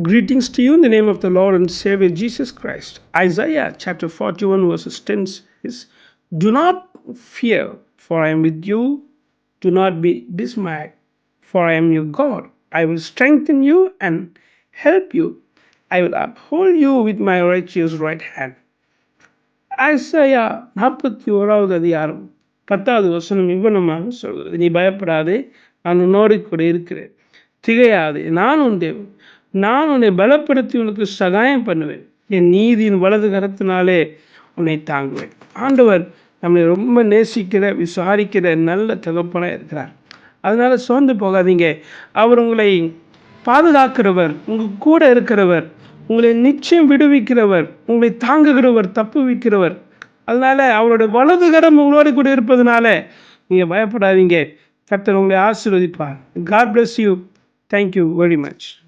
Greetings to you in the name of the Lord and Savior Jesus Christ. Isaiah chapter 41 verses 10 says, "Do not fear, for I am with you. Do not be dismayed, for I am your God. I will strengthen you and help you. I will uphold you with my righteous right hand." Isaiah 41வது அதிகாரம் 10வது வசனம் இவ்வனமாக சொல்கிறது, "நீ பயப்படாதே, நான் உன்னோடு கூட இருக்கிறேன். திகையாதே, நான் உன் தேவன். நான் உன்னை பலப்படுத்தி உனக்கு சகாயம் பண்ணுவேன். என் நீதியின் வலது கரத்தினாலே உன்னை தாங்குவேன்." ஆண்டவர் நம்மளை ரொம்ப நேசிக்கிற, விசாரிக்கிற நல்ல தகப்பனாக இருக்கிறார். அதனால சோர்ந்து போகாதீங்க. அவர் உங்களை பாதுகாக்கிறவர், உங்கள் கூட இருக்கிறவர், உங்களை நிச்சயம் விடுவிக்கிறவர், உங்களை தாங்குகிறவர், தப்புவிக்கிறவர். அதனால அவரோட வலது கரம் உங்களோடு கூட இருப்பதனால நீங்கள் பயப்படாதீங்க. கர்த்தர் உங்களை ஆசீர்வதிப்பார். God bless you. Thank you very much.